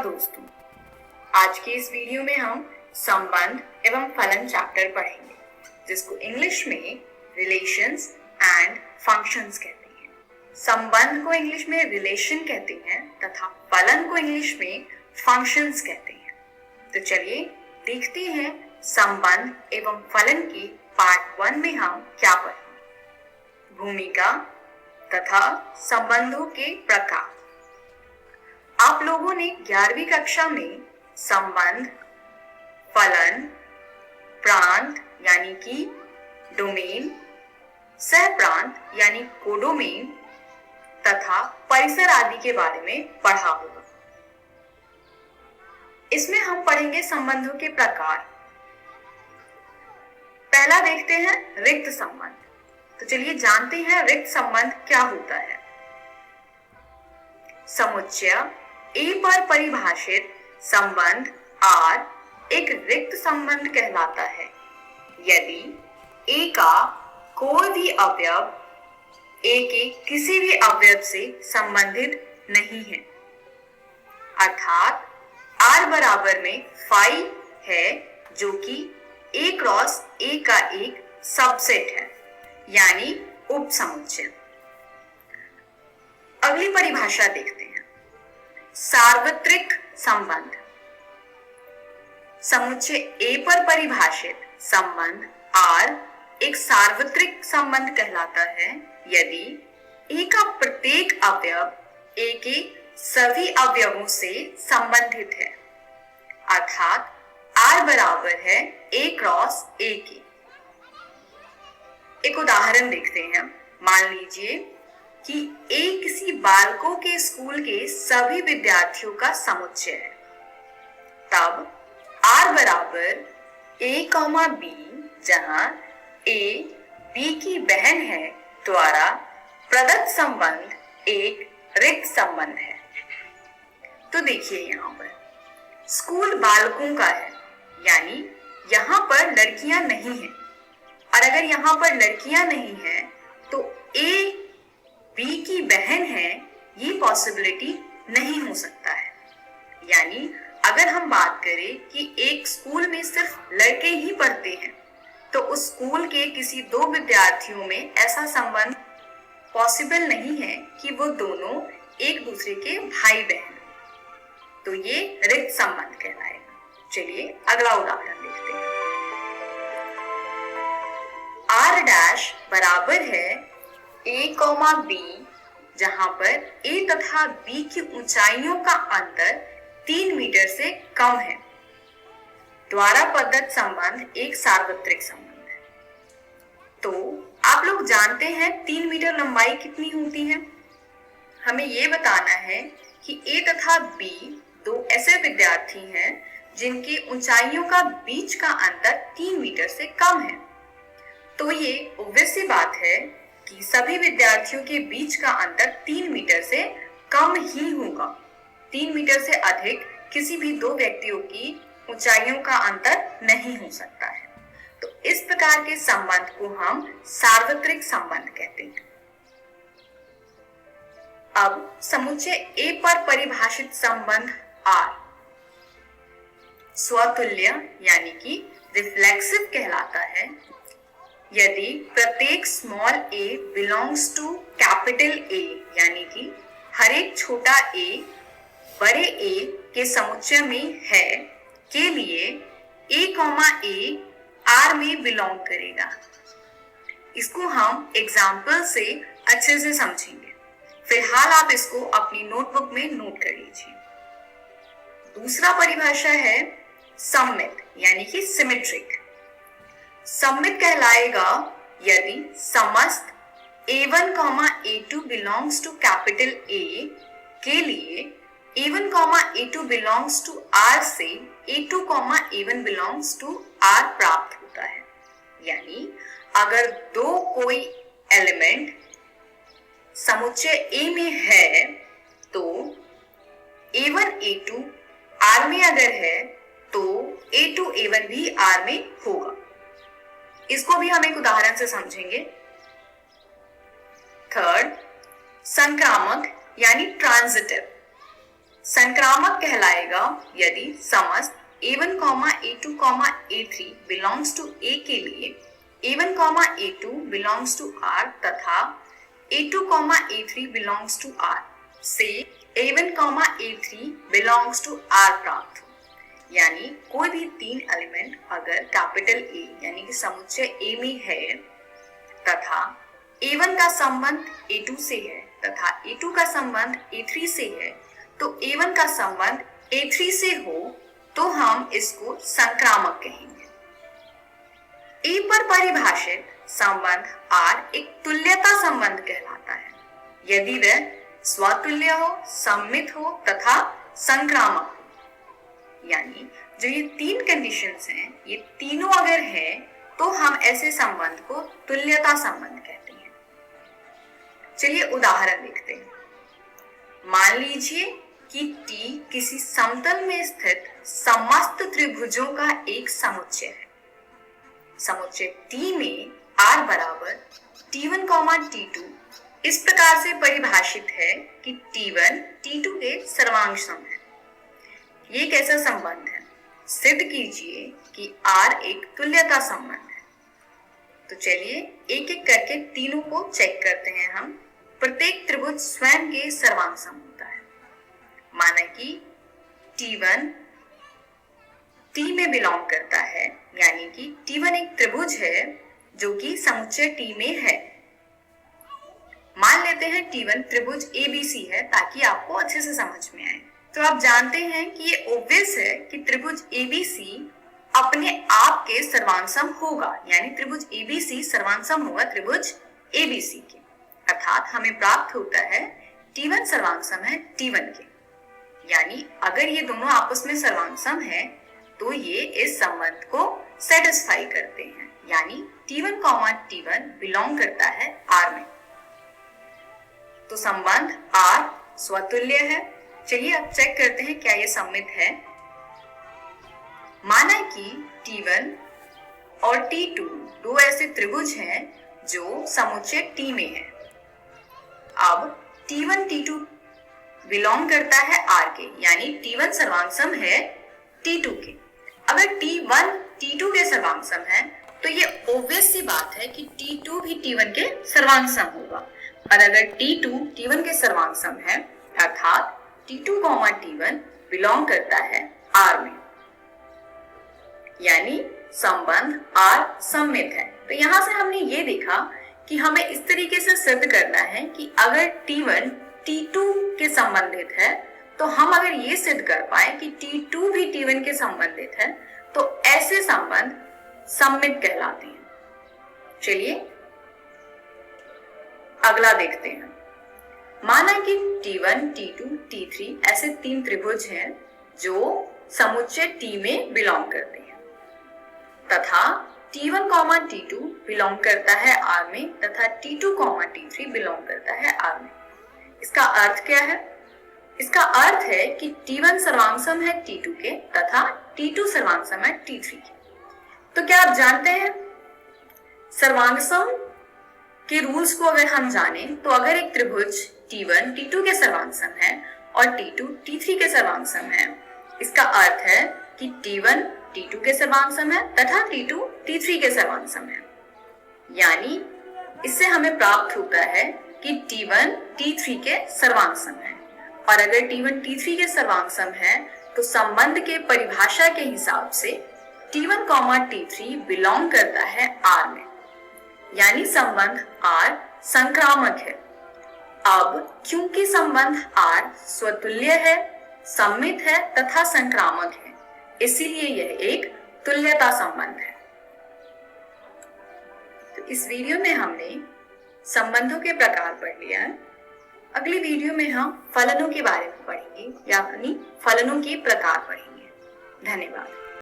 दोस्तों, आज के इस वीडियो में हम संबंध एवं फलन चैप्टर पढ़ेंगे, जिसको इंग्लिश में रिलेशंस एंड फंक्शंस कहते हैं। संबंध को इंग्लिश में रिलेशन कहते हैं तथा फलन को इंग्लिश में फंक्शंस कहते हैं। तो चलिए देखते हैं संबंध एवं फलन के पार्ट 1 में हम क्या पढ़ेंगे। भूमिका तथा संबंधों के प्रकार। आप लोगों ने 11वीं कक्षा में संबंध, फलन, प्रांत यानी कि डोमेन, सहप्रांत यानी कोडोमेन तथा परिसर आदि के बारे में पढ़ा होगा। इसमें हम पढ़ेंगे संबंधों के प्रकार। पहला देखते हैं रिक्त संबंध। तो चलिए जानते हैं रिक्त संबंध क्या होता है। समुच्चय ए पर परिभाषित संबंध R एक रिक्त संबंध कहलाता है यदि ए का कोई भी अवयव ए के किसी भी अवयव से संबंधित नहीं है, अर्थात R बराबर में फाई है जो कि ए क्रॉस ए का एक सबसेट है, यानी उप समुच्चय। अगली परिभाषा देखते हैं। सार्वत्रिक संबंध। समुच्चय ए पर परिभाषित संबंध R एक सार्वत्रिक संबंध कहलाता है यदि ए का प्रत्येक अवयव ए के सभी अवयवों से संबंधित है, अर्थात R बराबर है ए क्रॉस ए के। एक उदाहरण देखते हैं। मान लीजिए कि ए किसी बालकों के स्कूल के सभी विद्यार्थियों का समुच्चय है, तब R बराबर ए कॉमा बी, जहां ए बी की बहन है, द्वारा प्रदत्त संबंध एक रिक्त संबंध है। तो देखिए यहाँ पर स्कूल बालकों का है, यानी यहाँ पर लड़कियां नहीं हैं, और अगर यहाँ पर लड़कियां नहीं हैं तो ए बी की बहन है, ये पॉसिबिलिटी नहीं हो सकता है। यानी अगर हम बात करें कि एक स्कूल में सिर्फ लड़के ही पढ़ते हैं तो उस स्कूल के किसी दो विद्यार्थियों में ऐसा संबंध पॉसिबल नहीं है कि वो दोनों एक दूसरे के भाई बहन। तो ये रिक्त संबंध कहलाएगा। चलिए अगला उदाहरण देखते हैं। R डैश बराबर है ए कॉमा बी, जहां पर ए तथा बी की ऊंचाइयों का अंतर 3 मीटर से कम है, द्वारा प्रदत्त संबंध एक सार्वत्रिक संबंध है। तो आप लोग जानते हैं 3 मीटर लंबाई कितनी होती है। हमें ये बताना है कि ए तथा बी दो ऐसे विद्यार्थी हैं जिनकी ऊंचाइयों का बीच का अंतर 3 मीटर से कम है। तो ये ऑब्वियस सी बात है कि सभी विद्यार्थियों के बीच का अंतर 3 मीटर से कम ही होगा। 3 मीटर से अधिक किसी भी दो व्यक्तियों की ऊंचाइयों का अंतर नहीं हो सकता है। तो इस प्रकार के संबंध को हम सार्वत्रिक संबंध कहते हैं। अब समुच्चय ए पर परिभाषित संबंध R स्वतुल्य यानी कि रिफ्लेक्सिव कहलाता है यदि प्रत्येक small a belongs to capital A, यानी कि हर एक छोटा a बड़े A के समुच्चय में है के लिए a कॉमा a R में बिलोंग करेगा। इसको हम एग्जाम्पल से अच्छे से समझेंगे। फिलहाल आप इसको अपनी नोटबुक में नोट कर लीजिए। दूसरा परिभाषा है सममित यानी कि सिमेट्रिक। सममित कहलाएगा यदि समस्त A1, A2 belongs to capital A के लिए A1, A2 belongs to R से A2, A1 belongs to R प्राप्त होता है। यानी अगर दो कोई एलिमेंट समुच्चय A में है तो A1, A2 R में अगर है तो A2, A1 भी R में होगा। इसको भी हम एक उदाहरण से समझेंगे। थर्ड, संक्रामक यानी ट्रांजिटिव। संक्रामक कहलाएगा यदि समस्त A1, A2, A3 belongs to A के लिए A1, A2 belongs to R तथा A2, A3 belongs to R से A1, A3 belongs to R प्राप्त हो। यानी कोई भी तीन एलिमेंट अगर कैपिटल A यानी कि समुच्चय A में है तथा A1 का संबंध A2 से है तथा A2 का संबंध A3 से है तो A1 का संबंध A3 से हो तो हम इसको संक्रामक कहेंगे। A पर परिभाषित संबंध R एक तुल्यता संबंध कहलाता है यदि वह स्वतुल्य हो, सममित हो तथा संक्रामक हो। यानी जो ये तीन कंडीशंस हैं, ये तीनों अगर है तो हम ऐसे संबंध को तुल्यता संबंध कहते हैं। चलिए उदाहरण देखते हैं। मान लीजिए कि T किसी समतल में स्थित समस्त त्रिभुजों का एक समुच्चय है। समुच्चय T में R बराबर T1, T2 इस प्रकार से परिभाषित है कि T1 T2 के सर्वांग सम है। ये कैसा संबंध है? सिद्ध कीजिए कि R एक तुल्यता संबंध है। तो चलिए एक एक करके तीनों को चेक करते हैं हम। प्रत्येक त्रिभुज स्वयं के सर्वांग सम होता है। माना कि T1 T में बिलोंग करता है, यानी कि T1 एक त्रिभुज है जो कि समुच्चय T में है। मान लेते हैं T1 त्रिभुज ABC है ताकि आपको अच्छे से समझ में आए। तो आप जानते हैं कि ये ऑब्वियस है कि त्रिभुज ABC अपने आप के सर्वांगसम होगा, यानी त्रिभुज ABC सर्वांगसम होगा त्रिभुज ABC के। अर्थात हमें प्राप्त होता है T1 सर्वांगसम है T1 के। यानी अगर ये दोनों आपस में सर्वांगसम है तो ये इस संबंध को सेटिस्फाई करते हैं, यानी T1, T1 बिलोंग करता है R में। तो संबंध R स्वतुल्य है। चलिए अब चेक करते हैं क्या ये सममित है। माना कि T1 और T2 दो ऐसे त्रिभुज हैं जो समुच्चय T में है। अब T1 T2 बिलोंग करता है R के, यानी T1 सर्वांगसम है T2 के। अगर T1 T2 के सर्वांगसम है तो ये ऑब्वियस सी बात है कि T2 भी T1 के सर्वांगसम होगा। और अगर T2 T1 के सर्वांगसम है अर्थात T2, T1 बिलोंग करता है R में, यानी संबंध R सममित है। तो यहां से हमने ये देखा कि हमें इस तरीके से सिद्ध करना है कि अगर T1 T2 के संबंधित है तो हम अगर ये सिद्ध कर पाए कि T2 भी T1 के संबंधित है तो ऐसे संबंध सममित कहलाते हैं। चलिए अगला देखते हैं। माना कि T1, T2, T3 ऐसे तीन त्रिभुज हैं जो समुच्चय T में बिलोंग करते हैं तथा T1, T2 बिलोंग करता है R में तथा T2, T3 बिलोंग करता है R में। इसका अर्थ क्या है? इसका अर्थ है कि T1 सर्वांगसम है T2 के तथा T2 सर्वांगसम है T3 के। तो क्या आप जानते हैं सर्वांगसम के रूल्स को अगर हम जाने तो अगर एक त्रिभुज T1 T2 के सर्वांगसम है और T2 T3 के सर्वांगसम है, इसका अर्थ है कि T1 T2 के सर्वांगसम है तथा T2 T3 के सर्वांगसम है। यानी इससे हमें प्राप्त होता है कि T1 T3 के सर्वांगसम है। और अगर T1 T3 के सर्वांगसम है तो संबंध के परिभाषा के हिसाब से T1, T3 बिलोंग करता है R में, यानी संबंध R संक्रामक है। अब क्योंकि संबंध R स्वतुल्य है, सममित है तथा संक्रामक है, इसीलिए यह एक तुल्यता संबंध है। तो इस वीडियो में हमने संबंधों के प्रकार पढ़ लिया। अगली वीडियो में हम फलनों के बारे में पढ़ेंगे, यानी फलनों के प्रकार पढ़ेंगे। धन्यवाद।